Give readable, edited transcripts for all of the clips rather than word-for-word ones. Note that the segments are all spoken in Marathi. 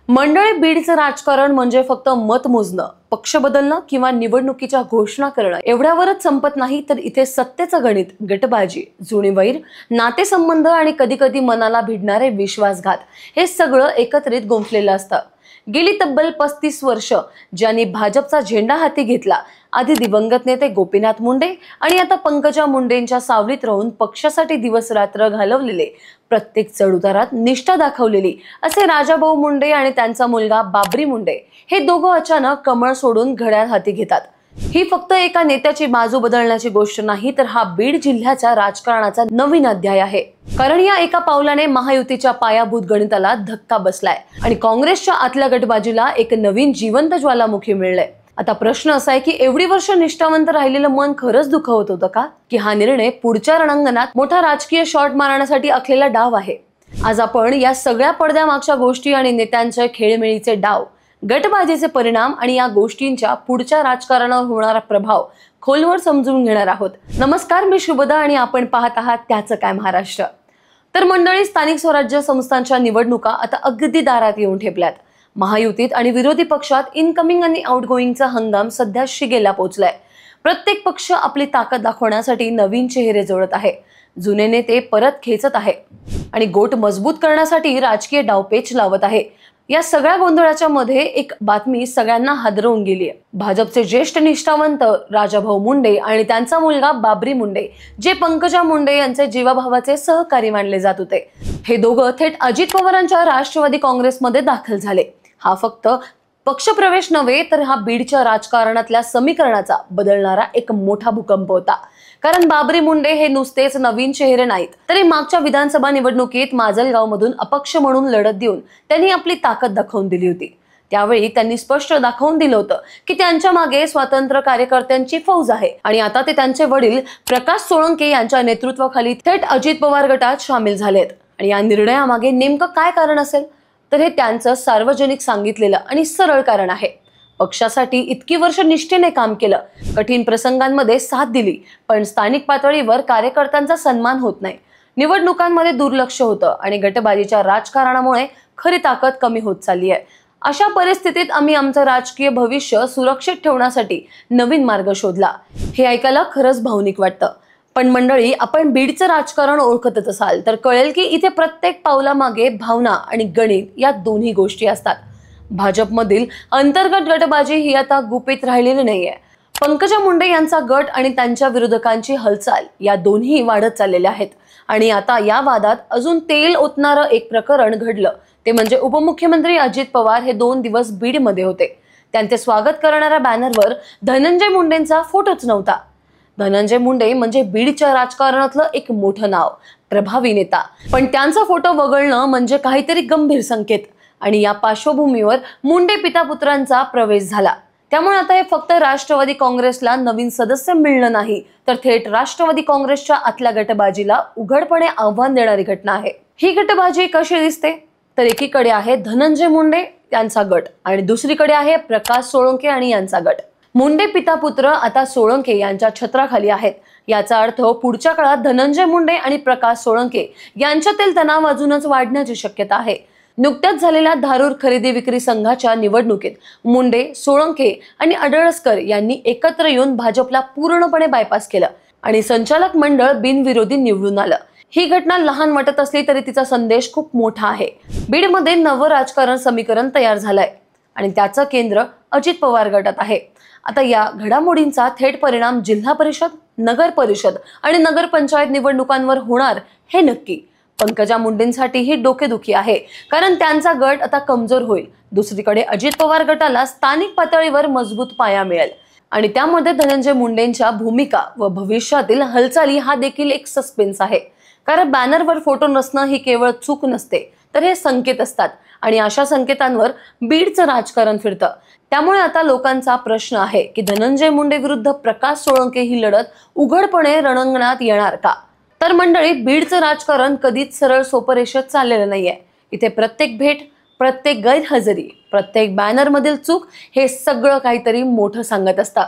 मंडळी, बीडचं राजकारण म्हणजे फक्त मत मोजणं, पक्ष बदलणं किंवा निवडणुकीच्या घोषणा करणं एवढ्यावरच संपत नाही, तर इथे सत्तेचं गणित, गटबाजी, जुनी वैर, नातेसंबंध आणि कधी कधी मनाला भिडणारे विश्वासघात हे सगळं एकत्रित गुंफलेलं असतं। गेली तब्बल 35 वर्ष ज्यांनी भाजपचा झेंडा हाती घेतला, आधी दिवंगत नेते गोपीनाथ मुंडे आणि आता पंकजा मुंडेंच्या सावलीत राहून पक्षासाठी दिवस रात्र घालवलेले, प्रत्येक चढउतारात निष्ठा दाखवलेली असे राजाभाऊ मुंडे आणि त्यांचा मुलगा बाबरी मुंडे हे दोघं अचानक कमळ सोडून घड्याळ हाती घेतात। ही फक्त एका नेत्याची बाजू बदलण्याची गोष्ट नाही, तर हा बीड जिल्ह्याच्या राजकारणाचा नवीन अध्याय आहे। कारण या एका पावलाने महायुतीच्या पायाभूत गणिताला धक्का बसलाय आणि काँग्रेसच्या आतल्या गटबाजीला एक नवीन जिवंत ज्वालामुखी मिळले। आता प्रश्न असा आहे की एवढी वर्ष निष्ठावंत राहिलेलं मन खरंच दुखावत होतं का, की हा निर्णय पुढच्या रणांगणात मोठा राजकीय शॉट मारण्यासाठी आखलेला डाव आहे? आज आपण या सगळ्या पडद्यामागच्या गोष्टी आणि नेत्यांच्या खेळमेळीचे डाव, गटबाजीचे परिणाम आणि या गोष्टींच्या पुढच्या राजकारणावर होणारा प्रभाव खोलवर समजून घेणार आहोत। नमस्कार, मी शुभदा आणि आपण पाहत आहात त्याचं काय महाराष्ट्र। तर मंडळी, स्थानिक स्वराज्य संस्थांच्या निवडणुका आता अगदी दारात येऊन ठेपल्यात। महायुतीत आणि विरोधी पक्षात इनकमिंग आणि आउटगोईंगचा हंगाम सध्या शिगेला पोहोचलाय। प्रत्येक पक्ष आपली ताकद दाखवण्यासाठी नवीन चेहरे जोडत आहे, जुने नेते परत खेचत आहे आणि गोट मजबूत करण्यासाठी राजकीय डावपेच लावत आहे। या सगळ्या गोंधळाच्या मध्ये एक बातमी सगळ्यांना हादरवून गेली आहे। भाजपचे ज्येष्ठ निष्ठावंत राजाभाऊ मुंडे आणि त्यांचा मुलगा बाबरी मुंडे, जे पंकजा मुंडे यांचे जीवाभावाचे सहकारी मानले जात होते, हे दोघं थेट अजित पवारांच्या राष्ट्रवादी काँग्रेसमध्ये दाखल झाले। हा फक्त पक्षप्रवेश नव्हे, तर हा बीडच्या राजकारणातल्या समीकरणाचा बदलणारा एक मोठा भूकंप होता। कारण बाबरी मुंडे हे नुसतेच नवीन चेहरे नाहीत, तरी मागच्या विधानसभा निवडणुकीत माजलगाव मधून अपक्ष म्हणून लढत देऊन त्यांनी आपली ताकद दाखवून दिली होती। त्यावेळी त्यांनी स्पष्ट दाखवून दिलं होतं की त्यांच्या मागे स्वातंत्र्य कार्यकर्त्यांची फौज आहे आणि आता ते त्यांचे वडील प्रकाश सोळंके यांच्या नेतृत्वाखाली थेट अजित पवार गटात सामील झालेत। आणि या निर्णयामागे नेमकं काय कारण असेल, तर हे त्यांचं सार्वजनिक सांगितलेलं आणि सरळ कारण आहे। पक्षासाठी इतकी वर्ष निष्ठेने काम केलं, कठीण प्रसंगांमध्ये साथ दिली, पण स्थानिक पातळीवर कार्यकर्त्यांचा सन्मान होत नाही, निवडणुकांमध्ये दुर्लक्ष होतं आणि गटबाजीच्या राजकारणामुळे खरी ताकद कमी होत चालली आहे। अशा परिस्थितीत आम्ही आमचं राजकीय भविष्य सुरक्षित ठेवण्यासाठी नवीन मार्ग शोधला। हे ऐकायला खरंच भावनिक वाटतं, पण मंडळी, आपण बीडचं राजकारण ओळखतच असाल तर कळेल की इथे प्रत्येक पावलामागे भावना आणि गणित या दोन्ही गोष्टी असतात। भाजपमधील अंतर्गत गटबाजी ही आता गुपित राहिलेली नाहीये। पंकजा मुंडे यांचा गट आणि त्यांच्या विरोधकांची हालचाल या दोन्ही वाढत चाललेल्या आहेत आणि आता या वादात अजून तेल ओतणारं एक प्रकरण घडलं, ते म्हणजे उपमुख्यमंत्री अजित पवार हे 2 दिवस बीडमध्ये होते। त्यांचे स्वागत करणाऱ्या बॅनरवर धनंजय मुंडेंचा फोटोच नव्हता। धनंजय मुंडे म्हणजे बीडच्या राजकारणातलं एक मोठं नाव, प्रभावी नेता, पण त्यांचा फोटो वगळणं म्हणजे काहीतरी गंभीर संकेत। आणि या पार्श्वभूमीवर मुंडे पिता पुत्रांचा प्रवेश झाला। त्यामुळे आता हे फक्त राष्ट्रवादी काँग्रेसला नवीन सदस्य मिळणं नाही, तर थेट राष्ट्रवादी काँग्रेसच्या आतल्या गटबाजीला उघडपणे आव्हान देणारी घटना आहे। ही गटबाजी कशी दिसते, तर एकीकडे आहे धनंजय मुंडे यांचा गट आणि दुसरीकडे आहे प्रकाश सोळंके आणि यांचा गट। मुंडे पिता पुत्र आता सोळंके यांच्या छत्राखाली आहेत। याचा अर्थ पुढच्या काळात धनंजय मुंडे आणि प्रकाश सोळंके यांच्यातील तणाव अजूनच वाढण्याची शक्यता आहे। नुकत्याच झालेल्या धारूर खरेदी विक्री संघाच्या निवडणुकीत मुंडे, सोळंके आणि अडळसकर यांनी एकत्र येऊन भाजपला पूर्णपणे बायपास केलं आणि संचालक मंडळ बिनविरोधी निवडून आलं। ही घटना लहान वाटत असली तरी तिचा संदेश खूप मोठा आहे। बीडमध्ये नवं राजकारण समीकरण तयार झालंय आणि त्याचं केंद्र अजित पवार गटात आहे। आता या घडामोडींचा थेट परिणाम जिल्हा परिषद, नगर परिषद आणि नगरपंचायत निवडणुकांवर होणार हे नक्की। पंकजा मुंडेंसाठी ही डोकेदुखी आहे, कारण त्यांचा गट आता कमजोर होईल। दुसरीकडे अजित पवार गटाला स्थानिक पातळीवर मजबूत पाया मिळेल आणि त्यामध्ये धनंजय मुंडेंच्या भूमिका व भविष्यातील हालचाली हा देखील एक सस्पेन्स आहे। कारण बॅनरवर फोटो नसणं ही केवळ चूक नसते, तर हे संकेत असतात आणि अशा संकेतांवर बीडचं राजकारण फिरतं। त्यामुळे आता लोकांचा प्रश्न आहे की धनंजय मुंडे विरुद्ध प्रकाश सोळंके ही लढत उघडपणे रणांगणात येणार का? तर मंडळी, बीडचं राजकारण कधीच सरळ सोपं रेषेत चाललेलं नाहीये। इथे प्रत्येक भेट, प्रत्येक गैरहजेरी, प्रत्येक बॅनर मधील चूक हे सगळं काहीतरी मोठं सांगत असतं।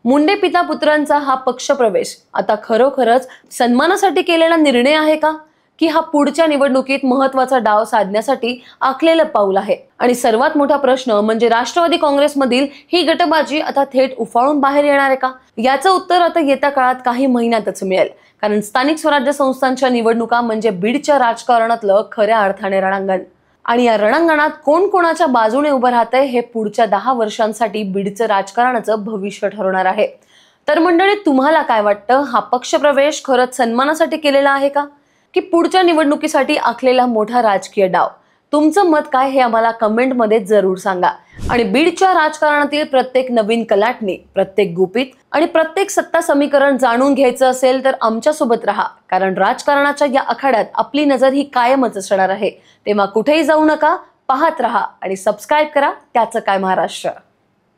मुंडे पिता पुत्रांचा हा पक्षप्रवेश आता खरोखरच सन्मानासाठी केलेला निर्णय आहे का, की हा पुढच्या निवडणुकीत महत्वाचा डाव साधण्यासाठी आखलेलं पाऊल आहे? आणि सर्वात मोठा प्रश्न म्हणजे राष्ट्रवादी काँग्रेसमधील ही गटबाजी आता थेट उफाळून बाहेर येणार आहे का? याचं उत्तर आता येत्या काळात काही महिन्यातच मिळेल. कारण स्थानिक स्वराज्य संस्थांच्या निवडणुका म्हणजे बीडच्या राजकारणातलं खऱ्या अर्थाने रणांगण. आणि या रणांगणात कोण कोणाच्या बाजूने उभं राहतंय हे पुढच्या 10 वर्षांसाठी बीडचं राजकारणाचं भविष्य ठरवणार आहे. तर मंडळी, तुम्हाला काय वाटतं? हा पक्षप्रवेश खरंच सन्मानासाठी केलेला आहे का, की पुढच्या निवडणुकीसाठी आखलेला मोठा राजकीय डाव? तुमचं मत काय हे आम्हाला कमेंटमध्ये जरूर सांगा. आणि बीडच्या राजकारणातील प्रत्येक नवीन कलाटणी, प्रत्येक गुपित आणि प्रत्येक सत्ता समीकरण जाणून घ्यायचं असेल तर आमच्या सोबत राहा. कारण राजकारणाच्या या आखाड्यात आपली नजर ही कायमच असणार आहे. तेव्हा कुठेही जाऊ नका, पाहत राहा आणि सबस्क्राईब करा त्याचं काय महाराष्ट्र.